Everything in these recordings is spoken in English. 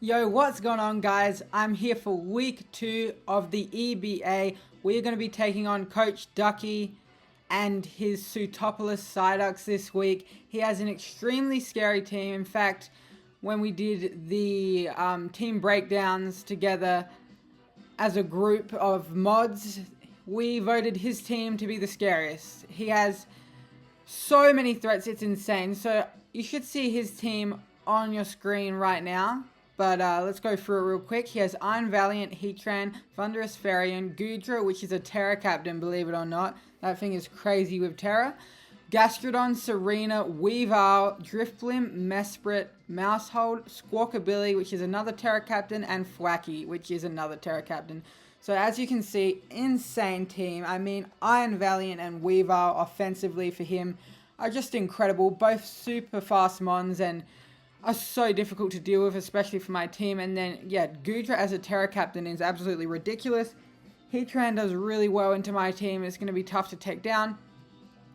Yo, what's going on, guys? I'm here for week 2 of the EBA. We're going to be taking on Coach Ducky and his Sootopolis Psyducks this week. He has an extremely scary team. In fact, when we did the team breakdowns together as a group of mods, we voted his team to be the scariest. He has so many threats, it's insane. So you should see his team on your screen right now. But let's go through it real quick. He has Iron Valiant, Heatran, Thunderous Fairy, Goodra, which is a Terra captain, believe it or not. That thing is crazy with Terra. Gastrodon, Serena, Weavile, Drifblim, Mesprit, Mousehold, Squawkabilly, which is another Terra captain, and Thwacky, which is another Terra captain. So as you can see, insane team. I mean, Iron Valiant and Weavile offensively for him are just incredible. Both super fast mons and are so difficult to deal with, especially for my team. And then, yeah, Goodra as a Terra captain is absolutely ridiculous. Heatran does really well into my team. It's going to be tough to take down.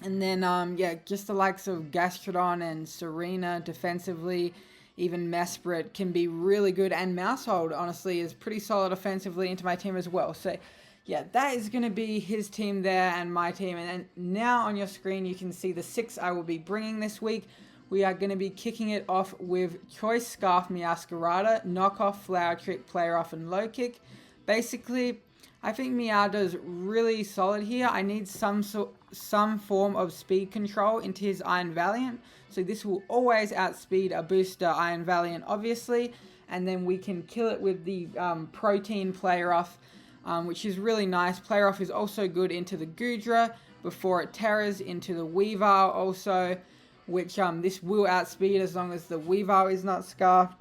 And then, yeah, just the likes of Gastrodon and Serena defensively, even Mesprit can be really good. And Mousehold, honestly, is pretty solid offensively into my team as well. So, yeah, that is going to be his team there and my team. And then now on your screen, you can see the 6 I will be bringing this week. We are going to be kicking it off with Choice Scarf Meowscarada, Knockoff, Flower Trick, Player Off, and Low Kick. Basically, I think Meow does really solid here. I need some form of speed control into his Iron Valiant. So this will always outspeed a booster Iron Valiant, obviously. And then we can kill it with the Protein Player Off, which is really nice. Player Off is also good into the Goodra before it terrors into the Weavile also, which this will outspeed as long as the Weavile is not scarfed.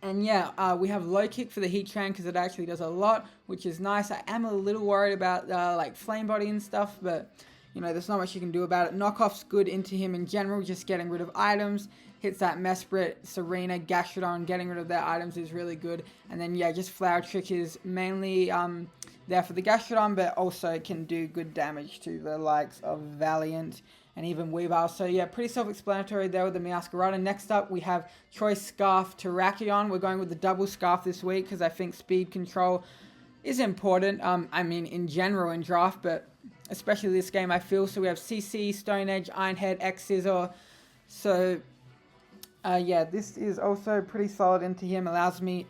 And yeah, we have Low Kick for the Heatran because it actually does a lot, which is nice. I am a little worried about like Flame Body and stuff, but you know, there's not much you can do about it. Knockoff's good into him in general, just getting rid of items. Hits that Mesprit, Serena, Gastrodon, getting rid of their items is really good. And then yeah, just Flower Trick is mainly there for the Gastrodon, but also can do good damage to the likes of Valiant and even Weavile. So yeah, pretty self-explanatory there with the Meowscarada. Next up, we have Choice Scarf Terrakion. We're going with the double scarf this week because I think speed control is important. I mean, in general in draft, but especially this game, I feel. So we have CC, Stone Edge, Iron Head, X Scissor. So yeah, this is also pretty solid into him.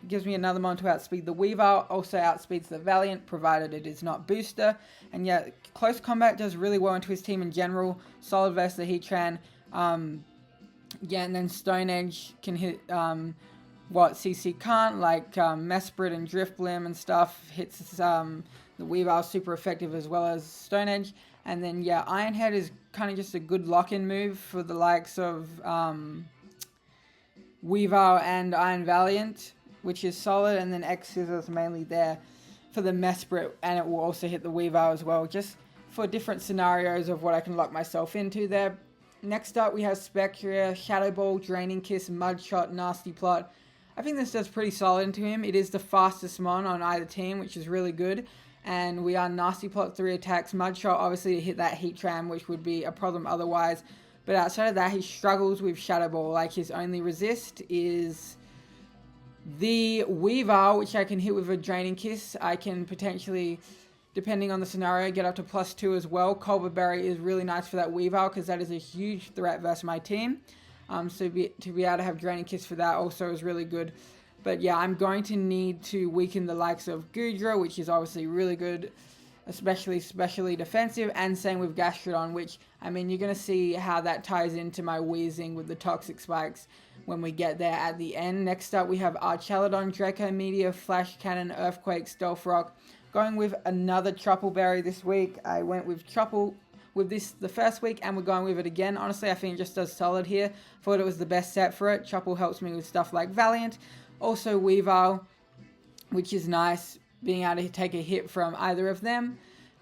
Gives me another mon to outspeed the Weavile. Also outspeeds the Valiant, provided it is not booster. And yeah, close combat does really well into his team in general. Solid versus the Heatran. Yeah, and then Stone Edge can hit what CC can't, like Mesprit and Drifblim and stuff. Hits the Weavile super effective as well as Stone Edge. And then yeah, Iron Head is kind of just a good lock-in move for the likes of Weavile and Iron Valiant, which is solid. And then X Scissors mainly there for the Mesprit, and it will also hit the Weavile as well, just for different scenarios of what I can lock myself into there. Next up, we have Spectria, Shadow Ball, Draining Kiss, Mudshot, Nasty Plot. I think this does pretty solid into him. It is the fastest mon on either team, which is really good. And we are Nasty Plot 3 attacks, Mudshot obviously to hit that Heatran, which would be a problem otherwise. But outside of that, he struggles with Shadow Ball. Like, his only resist is the Weavile, which I can hit with a Draining Kiss. I can potentially, depending on the scenario, get up to +2 as well. Culver Berry is really nice for that Weavile because that is a huge threat versus my team. So to be able to have Draining Kiss for that also is really good. But yeah, I'm going to need to weaken the likes of Goodra, which is obviously really good, especially defensive, and same with Gastrodon, which, I mean, you're going to see how that ties into my Weezing with the Toxic Spikes when we get there at the end. Next up, we have Archelodon, Draco Meteor, Flash Cannon, Earthquake, Stealth Rock. Going with another Truffle Berry this week. I went with Truffle with this the first week, and we're going with it again. Honestly, I think it just does solid here. Thought it was the best set for it. Truffle helps me with stuff like Valiant. Also Weavile, which is nice, being able to take a hit from either of them.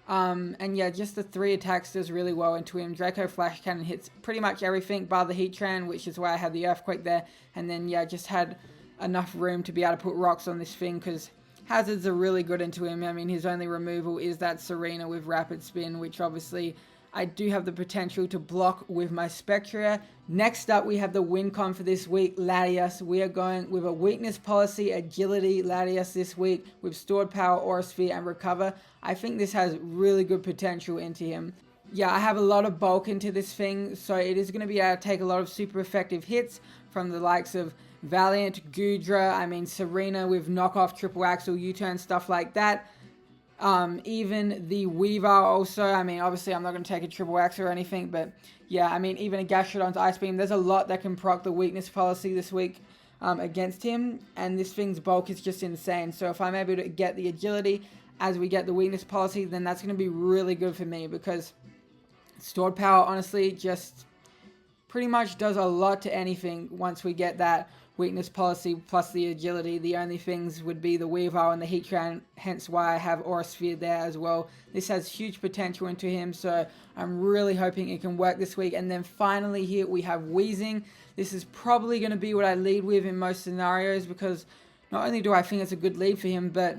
And yeah, just the 3 attacks does really well into him. Draco Flash Cannon hits pretty much everything bar the Heatran, which is why I had the Earthquake there. And then yeah, just had enough room to be able to put rocks on this thing because hazards are really good into him. I mean, his only removal is that Serena with Rapid Spin, which obviously I do have the potential to block with my Spectria. Next up, we have the win con for this week, Latias. We are going with a weakness policy, agility Latias this week with stored power, aura sphere, and recover. I think this has really good potential into him. Yeah, I have a lot of bulk into this thing, so it is going to be able to take a lot of super effective hits from the likes of Valiant, Goodra, Serena with knockoff, triple axle, U-turn, stuff like that. Even the Weavile also, obviously I'm not going to take a triple axle or anything, but yeah, even a Gastrodon's Ice Beam, there's a lot that can proc the weakness policy this week against him, and this thing's bulk is just insane. So if I'm able to get the agility as we get the weakness policy, then that's going to be really good for me, because stored power honestly just pretty much does a lot to anything once we get that weakness policy plus the agility. The only things would be the Weavile and the Heatran, hence why I have Aura Sphere there as well. This has huge potential into him, so I'm really hoping it can work this week. And then finally here we have Weezing. This is probably going to be what I lead with in most scenarios, because not only do I think it's a good lead for him, but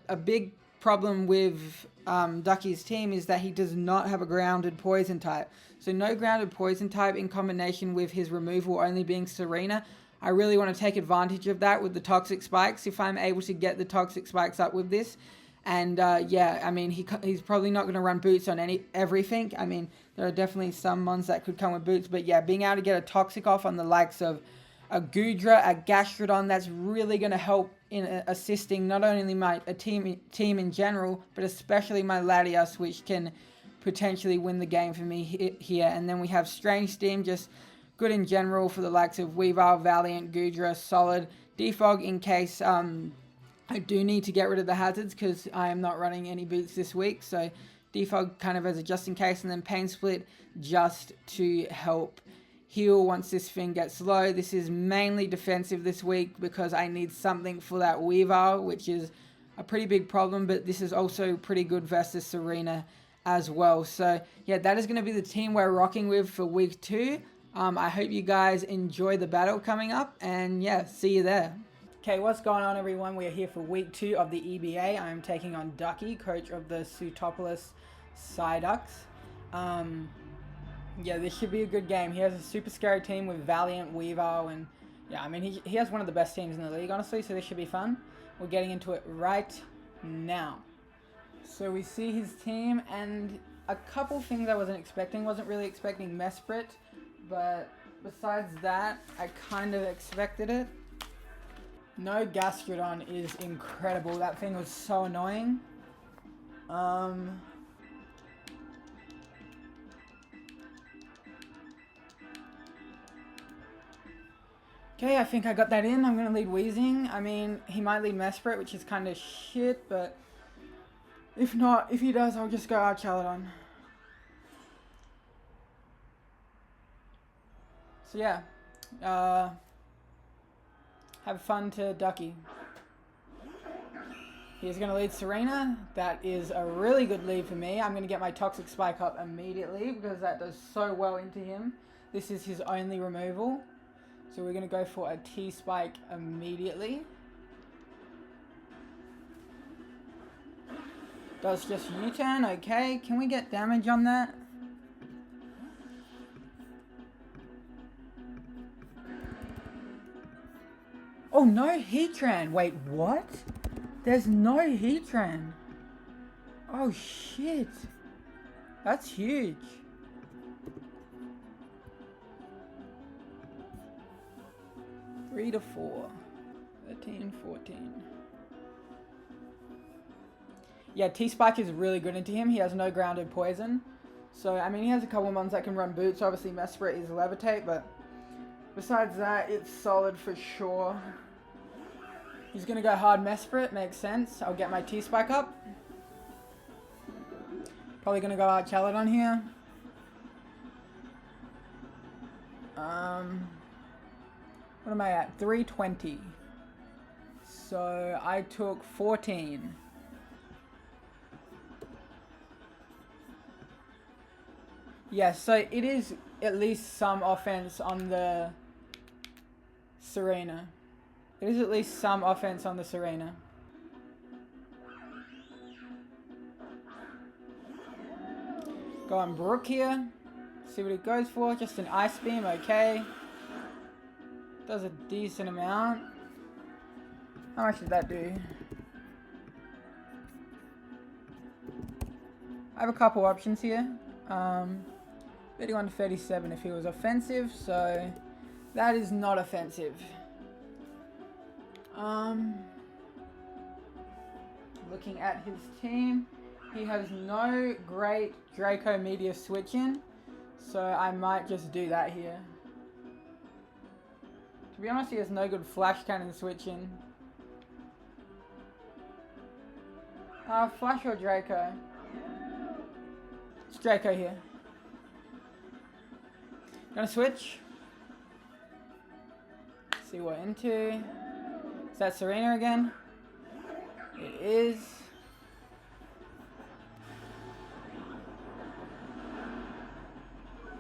a big problem with Ducky's team is that he does not have a grounded poison type. So no grounded poison type in combination with his removal only being Serena. I really want to take advantage of that with the toxic spikes if I'm able to get the toxic spikes up with this. And he's probably not going to run boots on everything. There are definitely some mons that could come with boots, but yeah, being able to get a toxic off on the likes of a Goodra, a Gastrodon, that's really going to help in assisting not only my team in general, but especially my Latias, which can potentially win the game for me here. And then we have Strange Steam, just good in general for the likes of Weavile, Valiant, Goodra, solid. Defog in case I do need to get rid of the hazards, because I am not running any boots this week. So defog kind of as a just in case, and then Pain Split just to help heal once this thing gets low. This is mainly defensive this week because I need something for that Weavile, which is a pretty big problem, but this is also pretty good versus Serena as well. So yeah, that is going to be the team we're rocking with for week 2. I hope you guys enjoy the battle coming up, and yeah, see you there. Okay, what's going on everyone? We are here for week 2 of the EBA. I am taking on Ducky, coach of the Sootopolis Psyducks. Yeah, this should be a good game. He has a super scary team with Valiant, Weavile, and yeah, he has one of the best teams in the league, honestly, so this should be fun. We're getting into it right now. So we see his team, and a couple things I wasn't expecting. Wasn't really expecting Mesprit, but besides that, I kind of expected it. No Gastrodon is incredible. That thing was so annoying. Okay, I think I got that in. I'm going to lead Weezing. He might lead Mesprit, which is kind of shit, but if not, if he does, I'll just go Archaludon. So yeah, have fun to Ducky. He's going to lead Serena. That is a really good lead for me. I'm going to get my Toxic Spike up immediately because that does so well into him. This is his only removal. So we're going to go for a T-Spike immediately. Does just U-turn, okay. Can we get damage on that? Oh, no Heatran. Wait, what? There's no Heatran. Oh, shit. That's huge. 3 to 4. 13, 14. Yeah, T-Spike is really good into him. He has no grounded poison. So, he has a couple of ones that can run boots. Obviously, Mesprit is Levitate, but besides that, it's solid for sure. He's going to go hard Mesprit. Makes sense. I'll get my T-Spike up. Probably going to go Archaludon here. What am I at? 320. So I took 14. Yeah, so it is at least some offense on the Serena. It is at least some offense on the Serena. Go on Brook here. See what it goes for. Just an Ice Beam, okay. Does a decent amount. How much did that do? I have a couple options here. 31 to 37 if he was offensive, so that is not offensive. Looking at his team, he has no great Draco Meteor switching, so I might just do that here. To be honest, he has no good Flash Cannon switching. Flash or Draco? It's Draco here. Gonna switch. See what into. Is that Serena again? It is.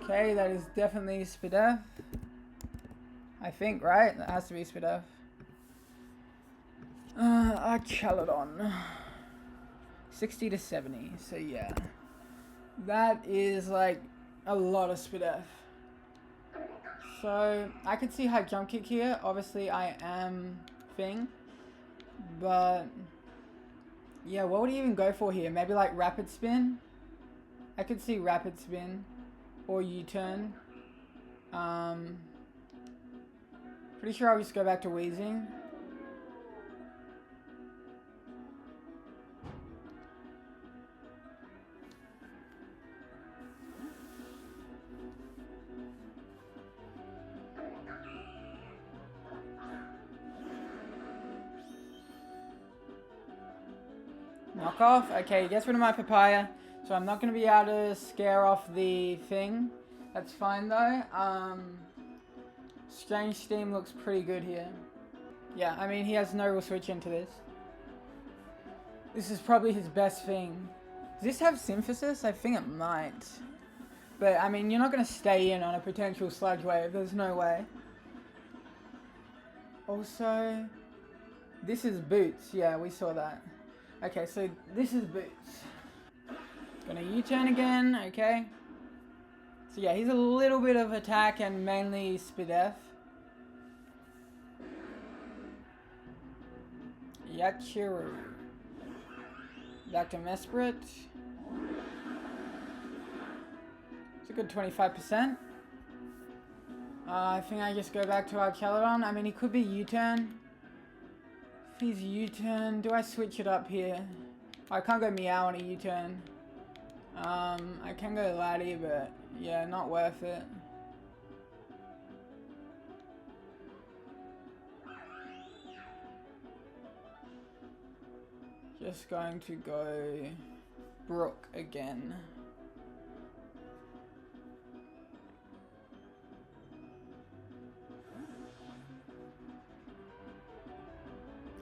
Okay, that is definitely Spadef. I think, right? That has to be Spadef. Archaladon. 60 to 70, so yeah. That is like a lot of Spadef. So, I could see high jump kick here. Obviously, I am Thing. But, yeah, what would he even go for here? Maybe like Rapid Spin? I could see Rapid Spin. Or U-turn. Pretty sure I'll just go back to Weezing. Knock off. Okay, he gets rid of my Papaya. So I'm not going to be able to scare off the thing. That's fine though. Strange Steam looks pretty good here. Yeah, I mean he has no real switch into this. This is probably his best thing. Does this have Synthesis? I think it might. But I mean you're not going to stay in on a potential Sludge Wave. There's no way. Also, this is Boots. Yeah, we saw that. Okay, so this is Boots. Gonna U-turn again, okay. So yeah, he's a little bit of attack and mainly Spadef. Yachiru. Back to Mesprit. It's a good 25%. I think I just go back to Archaladon. I mean, he could be U-turn. If he's U-turn, do I switch it up here? I can't go Meow on a U-turn. I can go Laddie, but yeah, not worth it. Just going to go Brook again.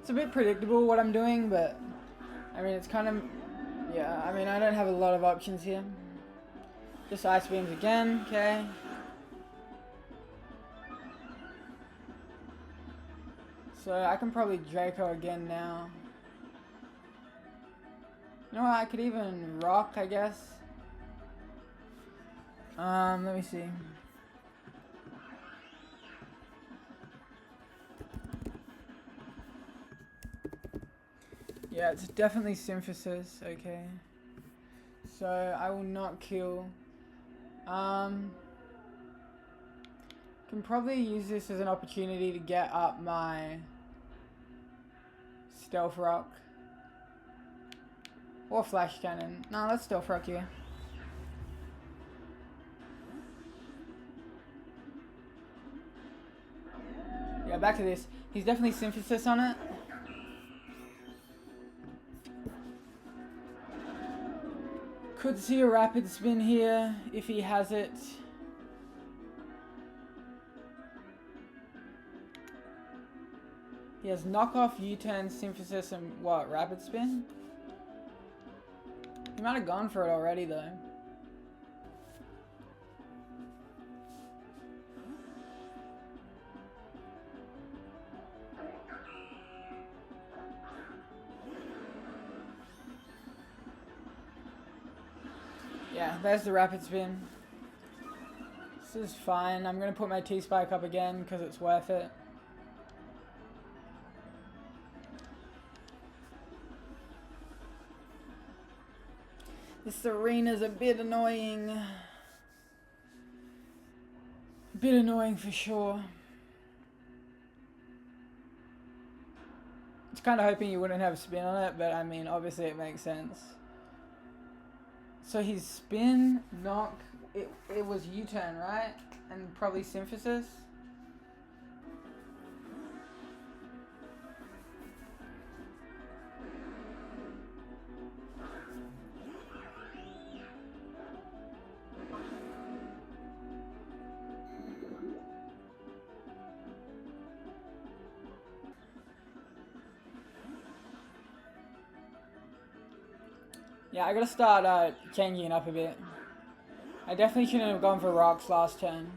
It's a bit predictable what I'm doing, but I mean it's kind of, yeah, I mean I don't have a lot of options here. Just Ice Beams again, okay. So I can probably Draco again now. You know what, I could even Rock, I guess. Let me see. Yeah, it's definitely Synthesis, okay. So I will not kill. Can probably use this as an opportunity to get up my Stealth Rock. Or Flash Cannon. No, let's Stealth Rock here. Yeah, back to this. He's definitely Synthesis on it. Could see a Rapid Spin here if he has it. He has Knockoff, U-turn, Synthesis, and what? Rapid Spin? He might have gone for it already though. Yeah, there's the rapid spin. This is fine. I'm going to put my T-Spike up again because it's worth it. This arena's a bit annoying. A bit annoying for sure. I was kind of hoping you wouldn't have a spin on it, but I mean, obviously it makes sense. So his spin, knock, it was U-turn, right? And probably synthesis. Yeah, I gotta start changing it up a bit. I definitely shouldn't have gone for rocks last turn.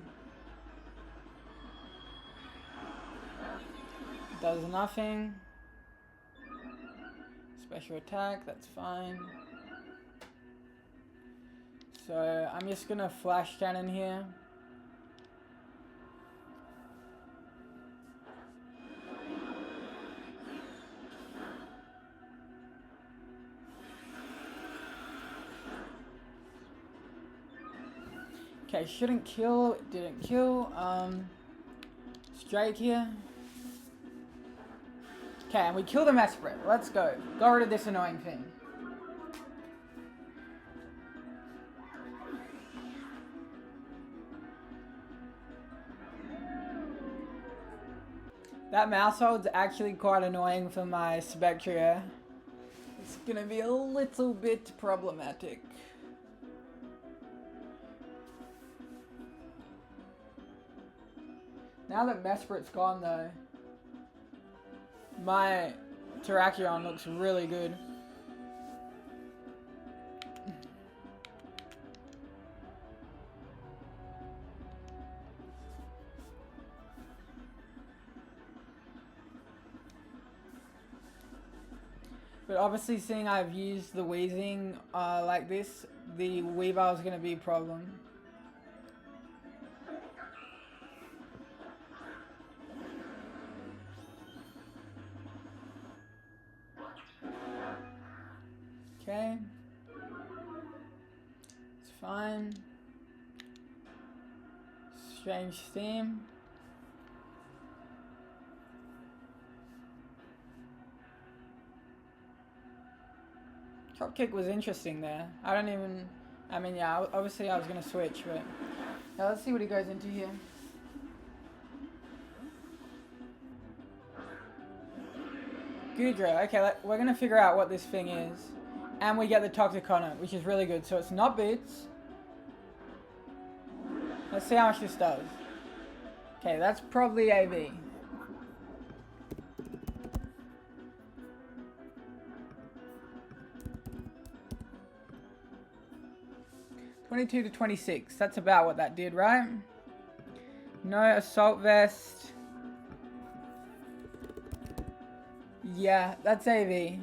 Does nothing. Special attack, that's fine. So I'm just gonna flash cannon here. Okay, shouldn't kill, it didn't kill. Strike here. Okay, and we kill the Mesprit. Let's go. Got rid of this annoying thing. That mouse hold's actually quite annoying for my Spectria. It's gonna be a little bit problematic. Now that Mesprit's gone though, my Terrakion looks really good. But obviously seeing I've used the Weezing like this, the Weavile is going to be a problem. Okay, it's fine. Strange theme. Drop kick was interesting there. I mean, yeah, obviously I was gonna switch, but yeah, let's see what he goes into here. Goodra, okay, we're gonna figure out what this thing is. And we get the Toxic on it, which is really good. So it's not boots. Let's see how much this does. Okay, that's probably AV. $22 to $26. That's about what that did, right? No assault vest. Yeah, that's AV.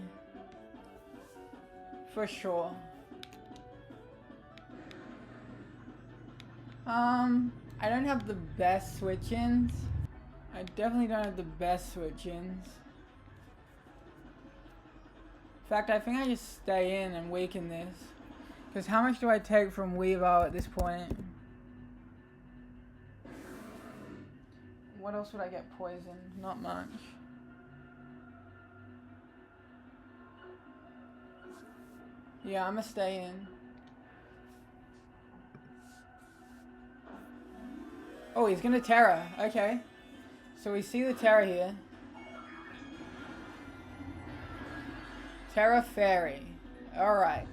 For sure. I don't have the best switch-ins. I definitely don't have the best switch-ins. In fact, I think I just stay in and weaken this. Because how much do I take from Weavile at this point? What else would I get poisoned? Not much. Yeah, I'm gonna stay in. Oh, he's gonna Terra. Okay. So we see the Terra here. Terra Fairy. Alright.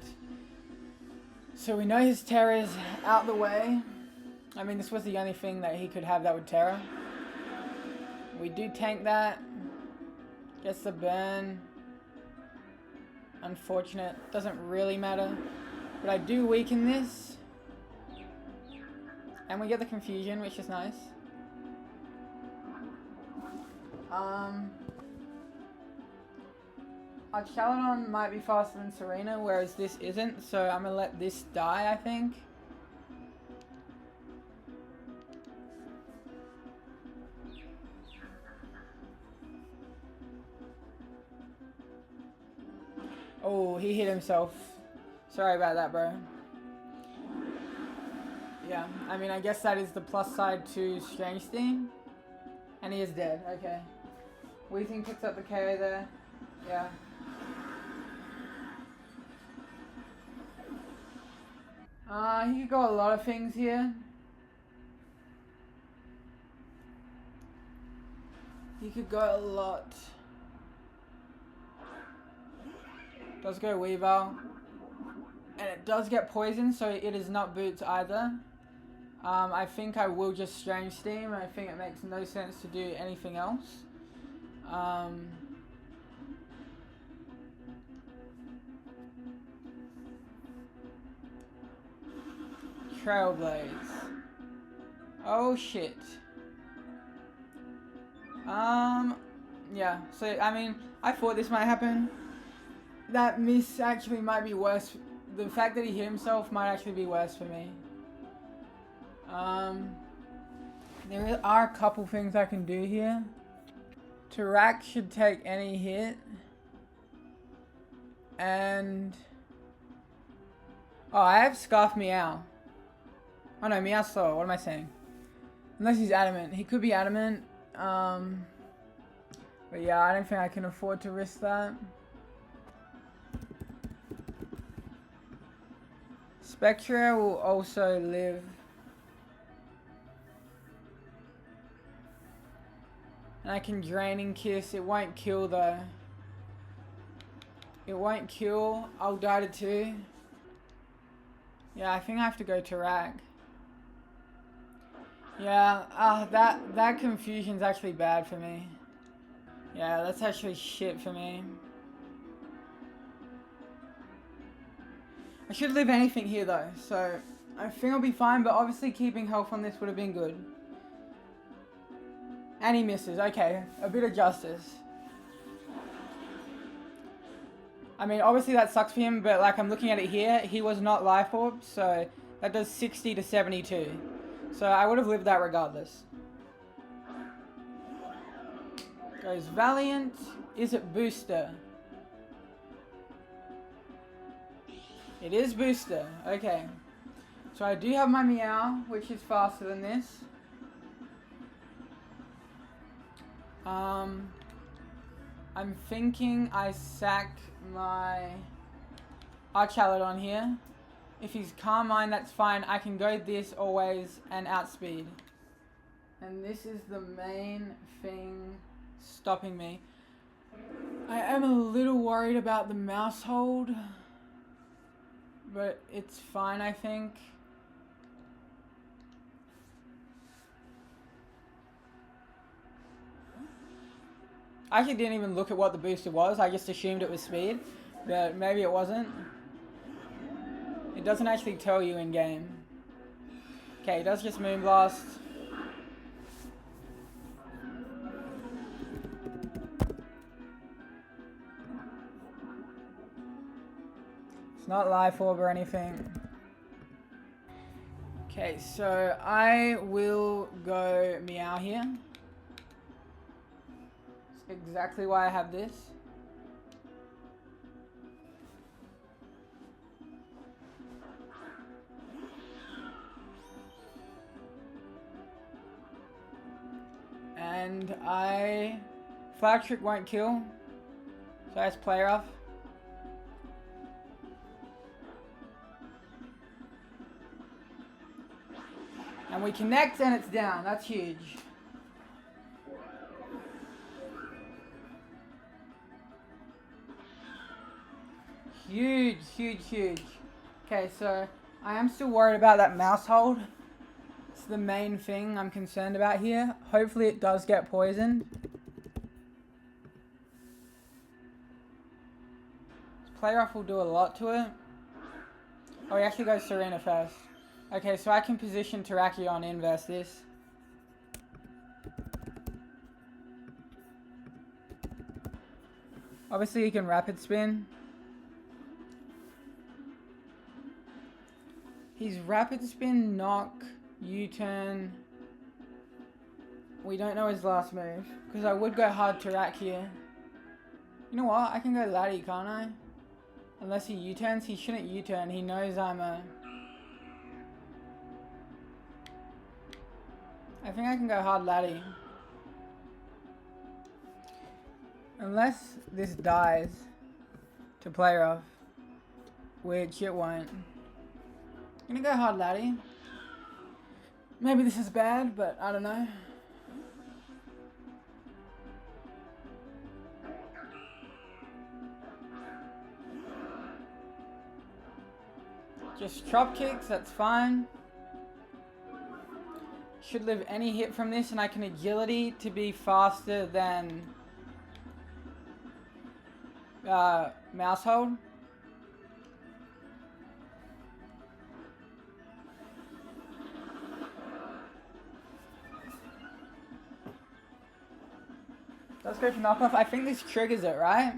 So we know his Terra is out the way. I mean, this was the only thing that he could have that would Terra. We do tank that. Gets the burn. Unfortunate. Doesn't really matter. But I do weaken this. And we get the confusion, which is nice. Archaludon might be faster than Serena, whereas this isn't, so I'm gonna let this die, I think. Oh, he hit himself. Sorry about that, bro. Yeah, I mean, I guess that is the plus side to Strange Steam. And he is dead, okay. Weezing picks up the KO there. Yeah. He could go a lot of things here. He could go a lot. Does go Weavile. And it does get poisoned, so it is not boots either. I think I will just Strange Steam. I think it makes no sense to do anything else. Trailblaze. Oh shit. Yeah, so I mean, I thought this might happen. That miss actually might be worse. The fact that he hit himself might actually be worse for me. There are a couple things I can do here. Tarak should take any hit. And... oh, I have Scarf Meow. Oh no, Meow Slow. What am I saying? Unless he's Adamant. He could be Adamant. But yeah, I don't think I can afford to risk that. Spectra will also live. And I can Draining Kiss. It won't kill though. It won't kill. I'll die to 2. Yeah, I think I have to go to Rack. Yeah, that confusion's actually bad for me. Yeah, that's actually shit for me. I should live anything here though, so I think I'll be fine, but obviously keeping health on this would have been good. And he misses, okay, a bit of justice. I mean, obviously that sucks for him, but like I'm looking at it here, he was not Life Orb, so that does 60 to 72. So I would have lived that regardless. Goes Valiant. Is it Booster? It is Booster. Okay. So I do have my Meow, which is faster than this. I'm thinking I sack my Archaludon here. If he's Carmine, that's fine. I can go this always and outspeed. And this is the main thing stopping me. I am a little worried about the mouse hold, but it's fine, I think. I actually didn't even look at what the booster was. I just assumed it was speed, but maybe it wasn't. It doesn't actually tell you in game. Okay, it does just Moonblast. It's not Life Orb or anything. Okay, so I will go Meow here. That's exactly why I have this. And Flag Trick won't kill, so I just play rough. And we connect and it's down. That's huge. Huge, huge, huge. Okay, so I am still worried about that mouse hold. It's the main thing I'm concerned about here. Hopefully it does get poisoned. Play rough will do a lot to it. Oh, he actually goes Serena first. Okay, so I can position Terrakion in versus this. Obviously, he can rapid spin. He's rapid spin, knock, U-turn. We don't know his last move. Because I would go hard to rack here. You know what? I can go Laddie, can't I? Unless he U-turns. He shouldn't U-turn. He knows I'm a... I think I can go hard Laddie. Unless this dies to play rough. Which it won't. I'm gonna go hard Laddie. Maybe this is bad, but I don't know. Just chop kicks, that's fine. Should live any hit from this, and I can agility to be faster than mouse hold. Let's go for knockoff. I think this triggers it, right?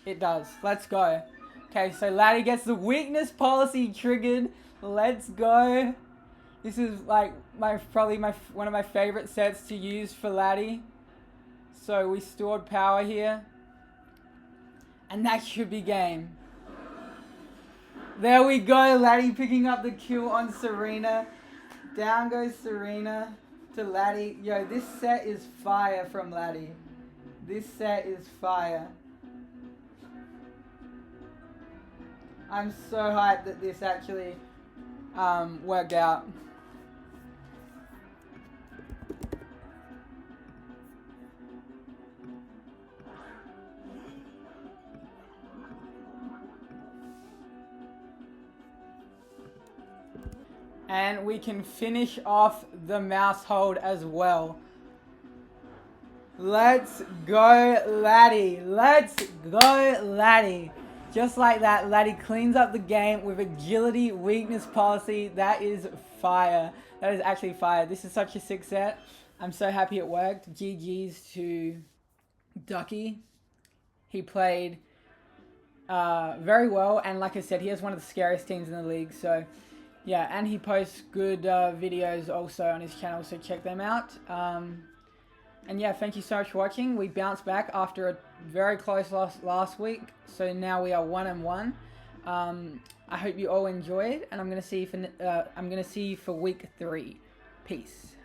It does. Let's go. Okay, so Laddie gets the weakness policy triggered. Let's go. This is like probably one of my favorite sets to use for Laddie. So we stored power here. And that should be game. There we go. Laddie picking up the kill on Serena. Down goes Serena to Laddie. Yo, this set is fire from Laddie. This set is fire. I'm so hyped that this actually worked out. And we can finish off the mouse hold as well. Let's go, Laddie. Let's go, Laddie. Just like that, Laddie cleans up the game with agility, weakness policy. That is fire. That is actually fire. This is such a sick set. I'm so happy it worked. GG's to Ducky. He played very well. And like I said, he has one of the scariest teams in the league. So, yeah. And he posts good videos also on his channel. So check them out. And yeah, thank you so much for watching. We bounced back after a very close loss last week. So now we are 1-1. I hope you all enjoyed, and I'm gonna see you for week 3. Peace.